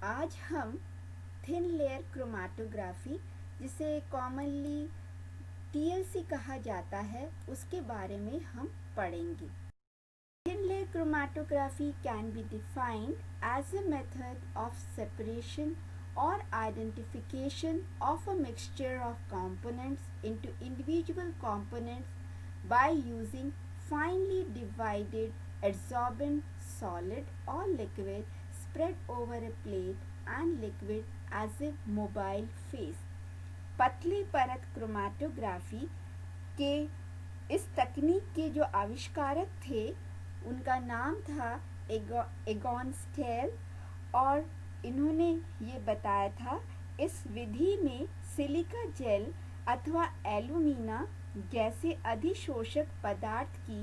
आज हम thin layer chromatography, जिसे कॉमनली टीएलसी कहा जाता है, उसके बारे में हम पढ़ेंगे। Thin layer chromatography can be defined as a method of separation or identification of a mixture of components into individual components by using finely divided adsorbent solid or liquid spread over a plate and liquid as a mobile phase. पतली परत chromatography के इस तकनीक के जो आविष्कारक थे उनका नाम था एगॉन स्टेल, और इन्होंने ये बताया था इस विधि में सिलिका जेल अथवा एल्यूमिना जैसे अधिशोषक पदार्थ की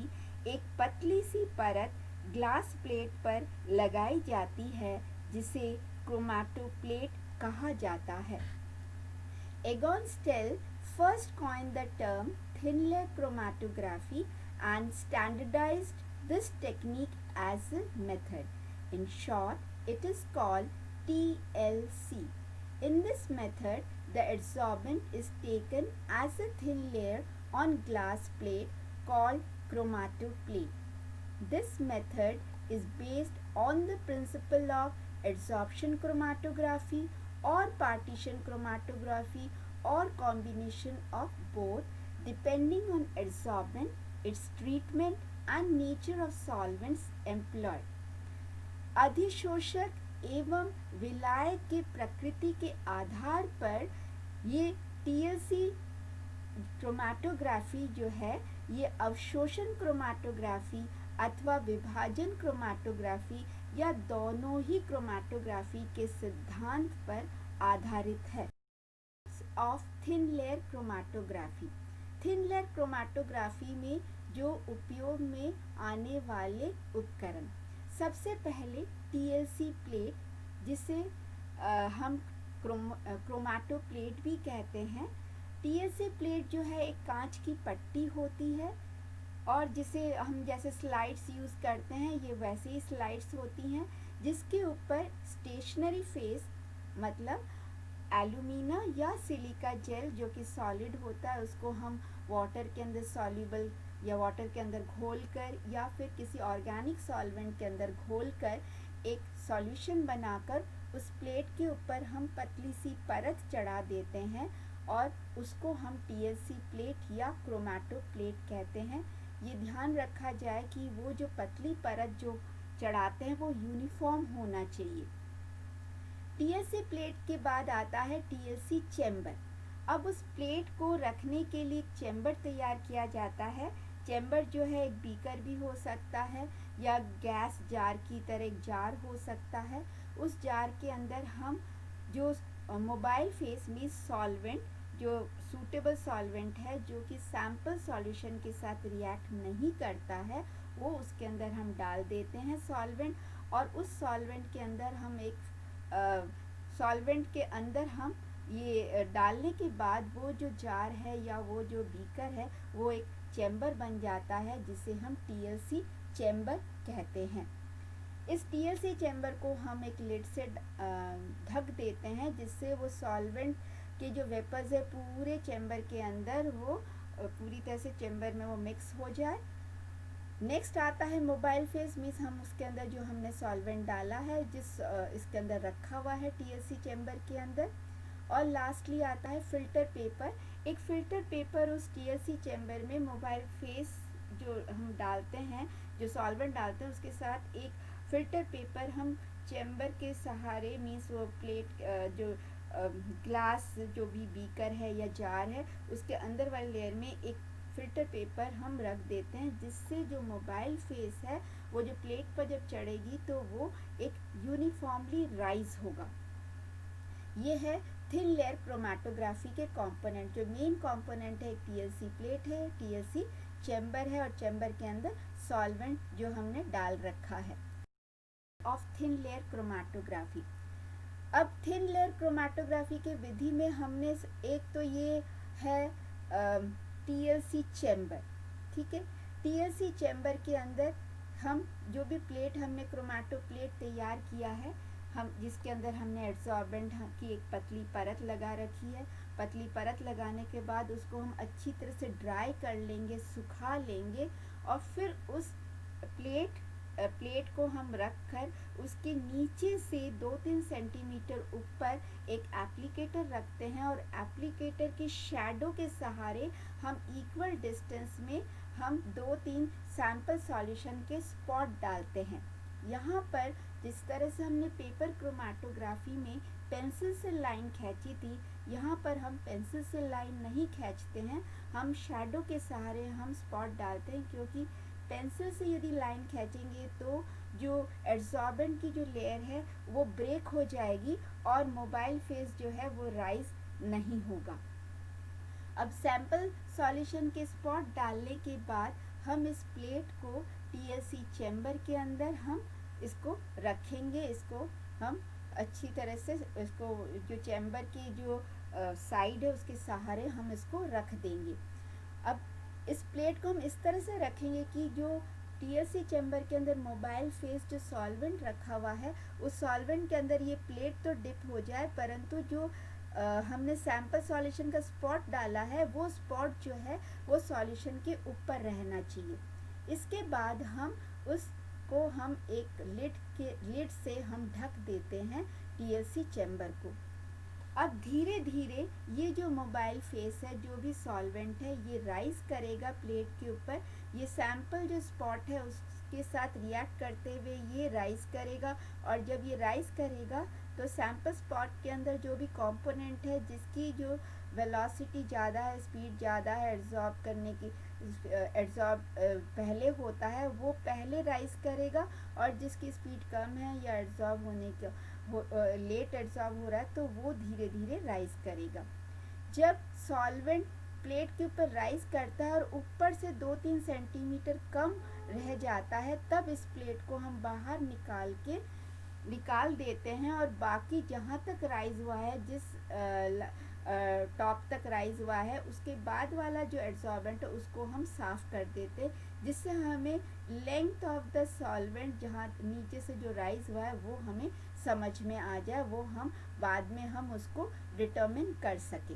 एक पतली सी परत ग्लास प्लेट पर लगाई जाती है, जिसे क्रोमेटोप्लेट कहा जाता है। Egon Stahl first coined the term thin layer chromatography and standardized this technique as a method. In short, it is called TLC. In this method, the adsorbent is taken as a thin layer on glass plate called chromatoplate. This method is based on the principle of adsorption chromatography or partition chromatography or combination of both, depending on adsorbent, its treatment and nature of solvents employed. अधिशोषक एवं विलायक के प्रकृति के आधार पर ये TLC chromatography जो है, ये अवशोषण क्रोमेटोग्राफी अथवा विभाजन क्रोमेटोग्राफी या दोनों ही क्रोमेटोग्राफी के सिद्धांत पर आधारित है। Of thin layer chromatography. Thin layer chromatography में जो उपयोग में आने वाले उपकरण, सबसे पहले टीएलसी प्लेट, जिसे हम क्रोमेटोप्लेट भी कहते हैं। टीएलसी प्लेट जो है एक कांच की पट्टी होती है, और जिसे हम जैसे स्लाइड्स यूज़ करते हैं, ये वैसे ही स्लाइड्स होती हैं, जिसके ऊपर स्टेशनरी फेस मतलब एल्यूमिना या सिलिका जेल जो कि सॉलिड होता है, उसको हम वाटर के अंदर सॉल्युबल या वाटर के अंदर घोलकर या फिर किसी ऑर्गेनिक सॉल्वेंट के अंदर घोलकर एक सॉल्यूशन बनाकर उस प्लेट के ऊपर हम पतली सी परत चढ़ा देते हैं, और उसको हम टीएलसी प्लेट या क्रोमेटो प्लेट कहते हैं। ये ध्यान रखा जाए कि वो जो पतली परत जो चढ़ाते हैं वो यूनिफॉर्म होना चाहिए। टीएलसी प्लेट के बाद आता है टीएलसी चैम्बर। अब उस प्लेट को रखने के लिए एक चैम्बर तैयार किया जाता है। चैम्बर जो है एक बीकर भी हो सकता है या गैस जार की तरह एक जार हो सकता है। उस जार के अंदर हम जो मोबाइल फेस में सॉल्वेंट, जो सूटेबल सॉल्वेंट है, जो कि सैम्पल सॉल्यूशन के साथ रिएक्ट नहीं करता है, वो उसके अंदर हम डाल देते हैं सॉल्वेंट, और उस सॉल्वेंट के अंदर हम एक सॉल्वेंट के अंदर हम ये डालने के बाद वो जो जार है या वो जो बीकर है वो एक चैम्बर बन जाता है, जिसे हम टीएलसी चैम्बर कहते हैं। इस टीएलसी चैम्बर को हम एक लिड से ढक देते हैं, जिससे वो सॉल्वेंट के जो वेपर्स है पूरे चैम्बर के अंदर वो पूरी तरह से चैम्बर में वो मिक्स हो जाए। नेक्स्ट आता है मोबाइल फेस, मीन्स हम उसके अंदर जो हमने सॉल्वेंट डाला है, जिस इसके अंदर रखा हुआ है टीएलसी चैम्बर के अंदर। और लास्टली आता है फिल्टर पेपर। एक फिल्टर पेपर उस टीएलसी चैम्बर में मोबाइल फेस जो हम डालते हैं, जो सॉल्वेंट डालते हैं, उसके साथ एक फिल्टर पेपर हम चैम्बर के सहारे, मीन्स वो प्लेट जो ग्लास जो भी बीकर है या जार है, उसके अंदर वाले लेयर में एक फिल्टर पेपर हम रख देते हैं, जिससे जो मोबाइल फेस है वो जो प्लेट पर जब चढ़ेगी तो वो एक यूनिफॉर्मली राइज होगा। ये है थिन लेयर क्रोमेटोग्राफी के कंपोनेंट। जो मेन कंपोनेंट है, टीएलसी प्लेट है, टीएलसी चैम्बर है, और चैम्बर के अंदर सॉल्वेंट जो हमने डाल रखा है। Of thin layer chromatography. अब थिन लेयर क्रोमेटोग्राफी के विधि में हमने एक तो ये है टीएलसी चैम्बर, ठीक है। टीएलसी चैम्बर के अंदर हम जो भी प्लेट हमने क्रोमेटो प्लेट तैयार किया है, हम जिसके अंदर हमने एड्सॉर्बेंट की एक पतली परत लगा रखी है। पतली परत लगाने के बाद उसको हम अच्छी तरह से ड्राई कर लेंगे, सुखा लेंगे और फिर उस प्लेट को हम रख कर उसके नीचे से 2-3 सेंटीमीटर ऊपर एक एप्लीकेटर रखते हैं और एप्लीकेटर के शैडो के सहारे हम इक्वल डिस्टेंस में हम 2-3 सैंपल सॉल्यूशन के स्पॉट डालते हैं। यहाँ पर जिस तरह से हमने पेपर क्रोमेटोग्राफी में पेंसिल से लाइन खींची थी, यहाँ पर हम पेंसिल से लाइन नहीं खींचते हैं, हम शैडो के सहारे हम स्पॉट डालते हैं, क्योंकि पेंसिल से यदि लाइन खींचेंगे तो जो एड्सॉर्बेंट की जो लेयर है वो ब्रेक हो जाएगी और मोबाइल फेस जो है वो राइज नहीं होगा। अब सैंपल सॉल्यूशन के स्पॉट डालने के बाद हम इस प्लेट को टीएलसी चैम्बर के अंदर हम इसको रखेंगे। इसको हम अच्छी तरह से इसको जो चैम्बर की जो साइड है उसके सहारे हम इसको रख देंगे। अब इस प्लेट को हम इस तरह से रखेंगे कि जो टीएलसी चैम्बर के अंदर मोबाइल फेस जो सॉल्वेंट रखा हुआ है उस सॉल्वेंट के अंदर ये प्लेट तो डिप हो जाए, परंतु जो हमने सैंपल सॉल्यूशन का स्पॉट डाला है वो स्पॉट जो है वो सॉल्यूशन के ऊपर रहना चाहिए। इसके बाद हम उसको हम एक लिड से हम ढक देते हैं टीएलसी चैम्बर को। अब धीरे धीरे ये जो मोबाइल फेस है, जो भी सॉल्वेंट है, ये राइज करेगा प्लेट के ऊपर। ये सैंपल जो स्पॉट है उसके साथ रिएक्ट करते हुए ये राइज करेगा और जब ये राइज करेगा तो सैंपल स्पॉट के अंदर जो भी कंपोनेंट है जिसकी जो वेलोसिटी ज़्यादा है, स्पीड ज़्यादा है एड्सॉर्ब करने की, एड्सॉर्ब पहले होता है वो पहले राइज करेगा और जिसकी स्पीड कम है या एड्सॉर्ब होने का लेट एड्सॉर्ब हो रहा है तो वो धीरे धीरे राइज करेगा। जब सॉल्वेंट प्लेट के ऊपर राइज करता है और ऊपर से 2-3 सेंटीमीटर कम रह जाता है तब इस प्लेट को हम बाहर निकाल देते हैं और बाकी जहाँ तक राइज हुआ है, जिस टॉप तक राइज हुआ है, उसके बाद वाला जो एड्सॉर्बेंट है उसको हम साफ कर देते, जिससे हमें लेंथ ऑफ द सॉल्वेंट जहाँ नीचे से जो राइज हुआ है वो हमें समझ में आ जाए, वो हम बाद में हम उसको डिटरमिन कर सके।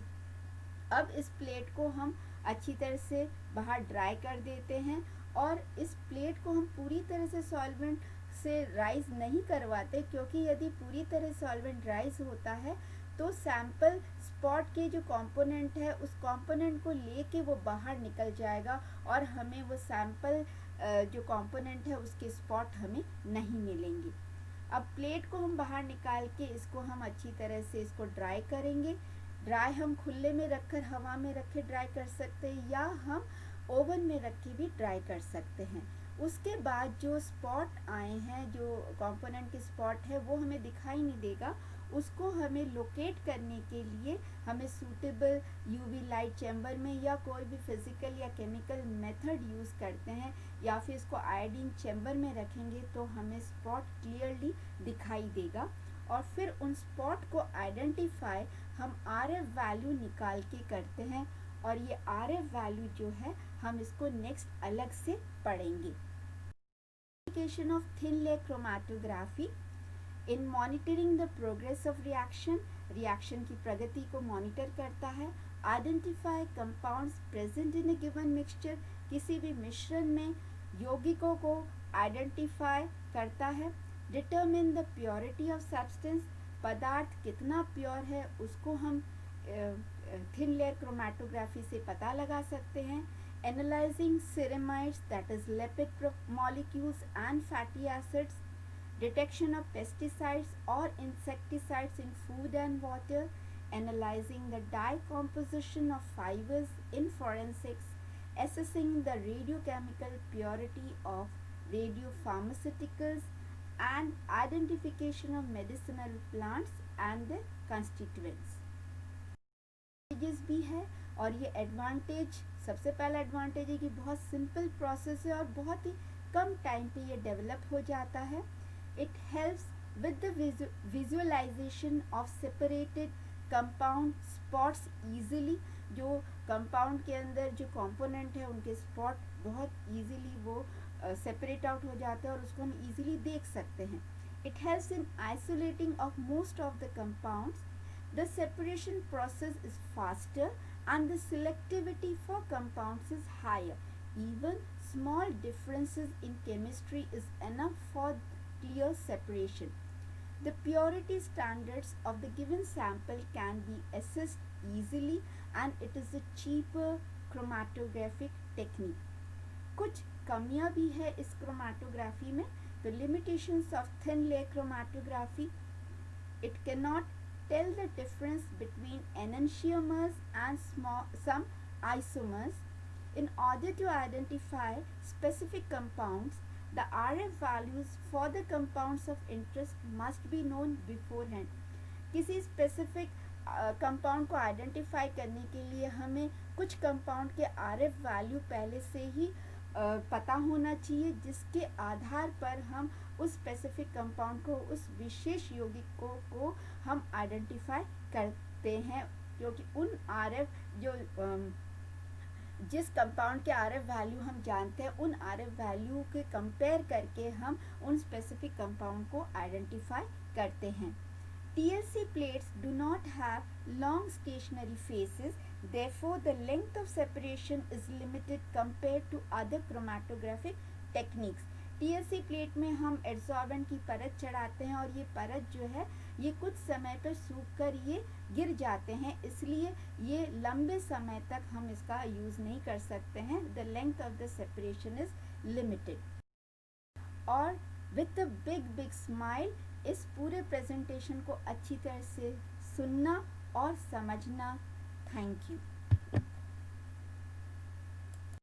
अब इस प्लेट को हम अच्छी तरह से बाहर ड्राई कर देते हैं और इस प्लेट को हम पूरी तरह से सॉल्वेंट से राइज नहीं करवाते, क्योंकि यदि पूरी तरह सॉल्वेंट राइज होता है तो सैंपल स्पॉट के जो कंपोनेंट है उस कंपोनेंट को लेके वो बाहर निकल जाएगा और हमें वो सैंपल जो कंपोनेंट है उसके स्पॉट हमें नहीं मिलेंगे। अब प्लेट को हम बाहर निकाल के इसको हम अच्छी तरह से इसको ड्राई करेंगे। ड्राई हम खुले में रखकर हवा में रख के ड्राई कर सकते हैं या हम ओवन में रख के भी ड्राई कर सकते हैं। उसके बाद जो स्पॉट आए हैं, जो कंपोनेंट के स्पॉट है वो हमें दिखाई नहीं देगा, उसको हमें लोकेट करने के लिए हमें सूटेबल यूवी लाइट चैम्बर में या कोई भी फिजिकल या केमिकल मेथड यूज़ करते हैं या फिर इसको आयोडीन चैम्बर में रखेंगे तो हमें स्पॉट क्लियरली दिखाई देगा और फिर उन स्पॉट को आइडेंटिफाई हम RF वैल्यू निकाल के करते हैं और ये RF वैल्यू जो है हम इसको नेक्स्ट अलग से पढ़ेंगे। Application of thin layer chromatography in monitoring the progress of reaction की प्रगति को मॉनिटर करता है। Identify compounds present in A given mixture, किसी भी मिश्रण में यौगिकों को आइडेंटिफाई करता है। Determine the purity of substance, पदार्थ कितना प्योर है उसको हम थिन लेयर क्रोमेटोग्राफी से पता लगा सकते हैं। Analysing ceramides, that is lipid molecules and fatty acids, detection of pesticides or insecticides in food and water, analyzing the dye composition of fibers in forensics, assessing the radiochemical purity of radiopharmaceuticals, and identification of medicinal plants and their constituents. भी है और ये advantage, सबसे पहला advantage है कि बहुत simple process है और बहुत ही कम टाइम पे ये डेवलप हो जाता है। It helps with the visualisation of separated compound spots easily, जो कंपाउंड के अंदर जो कंपोनेंट है उनके स्पॉट बहुत इजीली वो सेपरेट आउट हो जाते हैं और उसको हम इजीली देख सकते हैं। It helps in isolating of most of the compounds. The separation process is faster and the selectivity for compounds is higher. Even small differences in chemistry is enough for clear separation. The purity standards of the given sample can be assessed easily and it is a cheaper chromatographic technique. कुछ कमियां भी है इस chromatography में. The limitations of thin layer chromatography, it cannot tell the difference between enantiomers and some isomers. In order to identify specific compounds, the RF values for the compounds of interest must be known beforehand. किसी specific compound को identify करने के लिए हमें कुछ compound के RF value पहले से ही पता होना चाहिए, जिसके आधार पर हम उस स्पेसिफिक कंपाउंड को, उस विशेष यौगिक को हम आइडेंटिफाई करते हैं, क्योंकि उन RF जिस कंपाउंड के RF वैल्यू हम जानते हैं, उन RF वैल्यू के कंपेयर करके हम उन स्पेसिफिक कंपाउंड को आइडेंटिफाई करते हैं. TLC plates do not have long stationary faces, therefore the length of separation is limited compared to other chromatographic techniques. TLC plate में हम एड्सॉर्बेंट की परत चढ़ाते हैं और ये परत जो है ये कुछ समय पर सूख कर ये गिर जाते हैं, इसलिए ये लंबे समय तक हम इसका यूज़ नहीं कर सकते हैं. The length of the separation is limited. और विथ अ बिग स्माइल इस पूरे प्रेजेंटेशन को अच्छी तरह से सुनना और समझना. Thank you.